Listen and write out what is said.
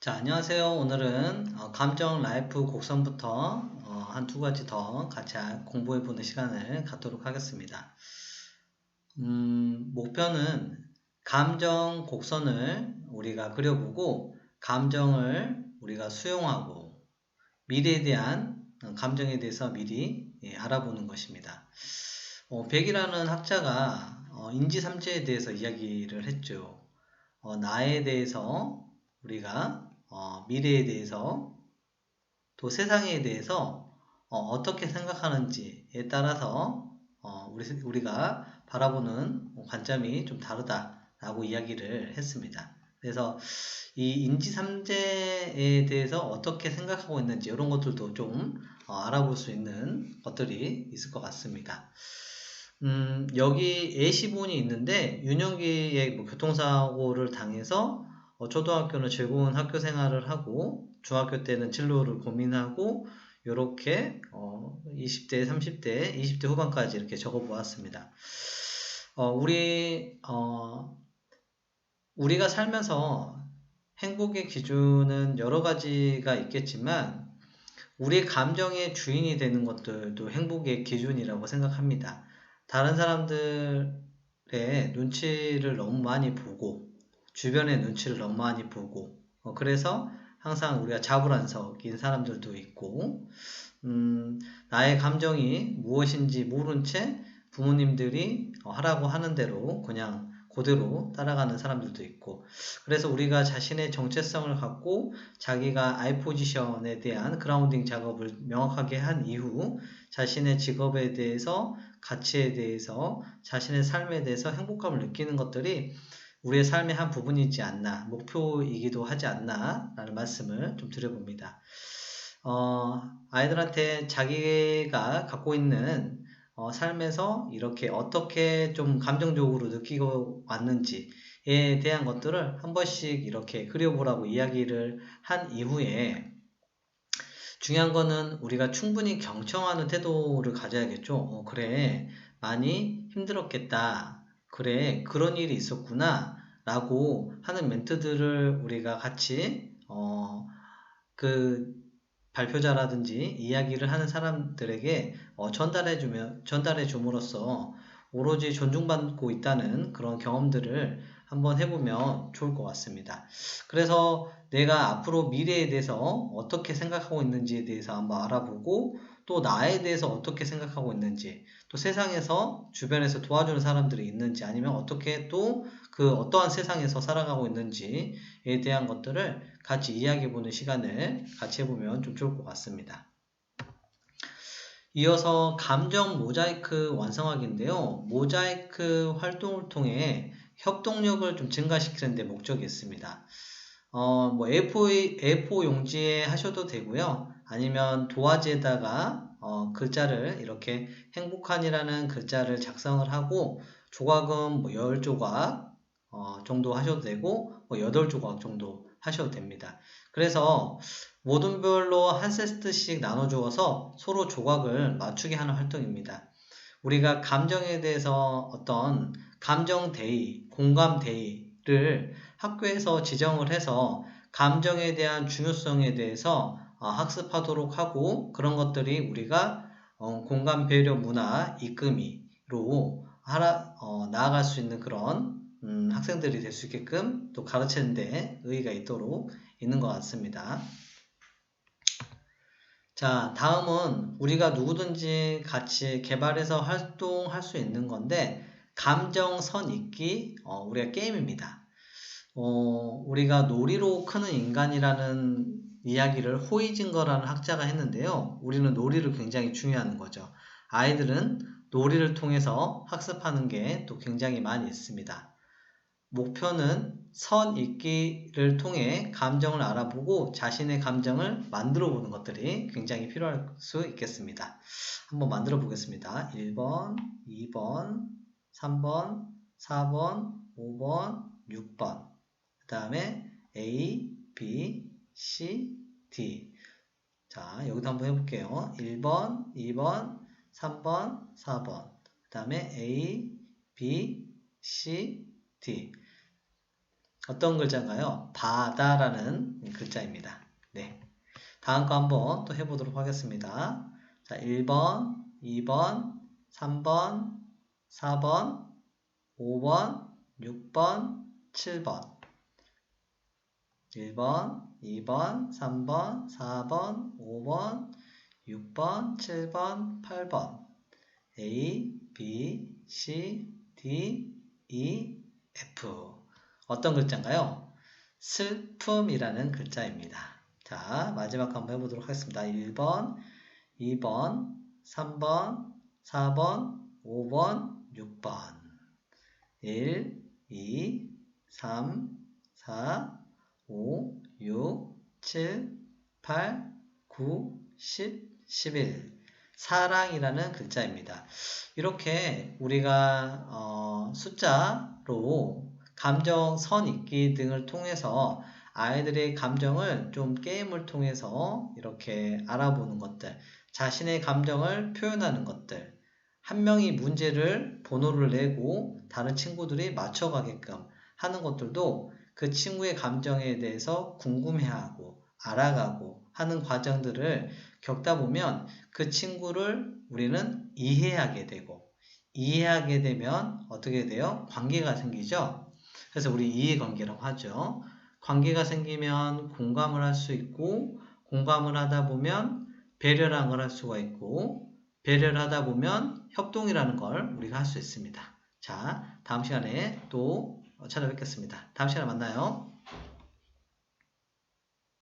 자, 안녕하세요. 오늘은 감정 라이프 곡선부터 한 두 가지 더 같이 공부해 보는 시간을 갖도록 하겠습니다. 목표는 감정 곡선을 우리가 그려보고 감정을 우리가 수용하고 미래에 대한 감정에 대해서 미리 알아보는 것입니다. 백이라는 학자가 인지삼재에 대해서 이야기를 했죠. 나에 대해서 우리가 미래에 대해서 또 세상에 대해서 떻게 생각하는지에 따라서 우리가 바라보는 관점이 좀 다르다라고 이야기를 했습니다. 그래서 이 인지삼재에 대해서 어떻게 생각하고 있는지 이런 것들도 좀 알아볼 수 있는 것들이 있을 것 같습니다. 여기 A시본이 있는데 윤영기의 교통사고를 당해서 초등학교는 즐거운 학교 생활을 하고 중학교 때는 진로를 고민하고 요렇게 20대, 30대, 20대 후반까지 이렇게 적어 보았습니다. 우리가 살면서 행복의 기준은 여러 가지가 있겠지만 우리의 감정의 주인이 되는 것들도 행복의 기준이라고 생각합니다. 다른 사람들의 눈치를 너무 많이 보고 주변의 눈치를 너무 많이 보고 그래서 항상 우리가 자불안석인 사람들도 있고 나의 감정이 무엇인지 모른 채 부모님들이 하라고 하는 대로 그냥 그대로 따라가는 사람들도 있고 그래서 우리가 자신의 정체성을 갖고 자기가 I 포지션에 대한 그라운딩 작업을 명확하게 한 이후 자신의 직업에 대해서 가치에 대해서 자신의 삶에 대해서 행복감을 느끼는 것들이 우리의 삶의 한 부분이지 않나 목표이기도 하지 않나 라는 말씀을 좀 드려봅니다. 아이들한테 자기가 갖고 있는 삶에서 이렇게 어떻게 좀 감정적으로 느끼고 왔는지에 대한 것들을 한 번씩 이렇게 그려보라고 이야기를 한 이후에 중요한 거는 우리가 충분히 경청하는 태도를 가져야겠죠. 그래, 많이 힘들었겠다. 그래, 그런 일이 있었구나. 라고 하는 멘트들을 우리가 같이, 그 발표자라든지 이야기를 하는 사람들에게 전달해 줌으로써 오로지 존중받고 있다는 그런 경험들을 한번 해보면 좋을 것 같습니다. 그래서 내가 앞으로 미래에 대해서 어떻게 생각하고 있는지에 대해서 한번 알아보고 또 나에 대해서 어떻게 생각하고 있는지 또 세상에서 주변에서 도와주는 사람들이 있는지 아니면 어떻게 또 그 어떠한 세상에서 살아가고 있는지에 대한 것들을 같이 이야기해보는 시간을 같이 해보면 좀 좋을 것 같습니다. 이어서 감정 모자이크 완성하기인데요. 모자이크 활동을 통해 협동력을 좀 증가시키는 데 목적이 있습니다. A4 용지에 하셔도 되고요. 아니면 도화지에다가 글자를 이렇게 행복한이라는 글자를 작성을 하고 조각은 10조각 정도 하셔도 되고 8조각 정도 하셔도 됩니다. 그래서 모든 별로 한 세트씩 나눠 주어서 서로 조각을 맞추게 하는 활동입니다. 우리가 감정에 대해서 어떤 감정 데이, 공감 데이를 학교에서 지정을 해서 감정에 대한 중요성에 대해서 학습하도록 하고 그런 것들이 우리가 공감 배려 문화 이끌이로 나아갈 수 있는 그런 학생들이 될 수 있게끔 또 가르치는 데 의의가 있도록 있는 것 같습니다. 자, 다음은 우리가 누구든지 같이 개발해서 활동할 수 있는 건데 감정선 읽기 우리가 게임입니다. 우리가 놀이로 크는 인간이라는 이야기를 호이징거라는 학자가 했는데요. 우리는 놀이를 굉장히 중요하는 거죠. 아이들은 놀이를 통해서 학습하는 게 또 굉장히 많이 있습니다. 목표는 선 읽기를 통해 감정을 알아보고 자신의 감정을 만들어 보는 것들이 굉장히 필요할 수 있겠습니다. 한번 만들어 보겠습니다. 1번, 2번, 3번, 4번, 5번, 6번 그 다음에 A, B, C, D 자, 여기도 한번 해볼게요. 1번, 2번, 3번, 4번 그 다음에 A, B, C, D 어떤 글자인가요? 바다라는 글자입니다. 네. 다음 거 한번 또 해보도록 하겠습니다. 자, 1번, 2번, 3번, 4번, 5번, 6번, 7번. 1번, 2번, 3번, 4번, 5번, 6번, 7번, 8번. A, B, C, D, E, F. 어떤 글자인가요? 슬픔이라는 글자입니다. 자, 마지막 한번 해보도록 하겠습니다. 1번, 2번, 3번, 4번, 5번, 6번. 1, 2, 3, 4, 5, 6, 7, 8, 9, 10, 11. 사랑이라는 글자입니다. 이렇게 우리가 숫자로 감정 선입기 등을 통해서 아이들의 감정을 좀 게임을 통해서 이렇게 알아보는 것들, 자신의 감정을 표현하는 것들, 한 명이 문제를 번호를 내고 다른 친구들이 맞춰가게끔 하는 것들도 그 친구의 감정에 대해서 궁금해하고 알아가고 하는 과정들을 겪다 보면 그 친구를 우리는 이해하게 되고, 이해하게 되면 어떻게 돼요? 관계가 생기죠? 그래서 우리 이해관계라고 하죠. 관계가 생기면 공감을 할 수 있고, 공감을 하다 보면 배려라는 걸 할 수가 있고, 배려를 하다 보면 협동이라는 걸 우리가 할 수 있습니다. 자, 다음 시간에 또 찾아뵙겠습니다. 다음 시간에 만나요.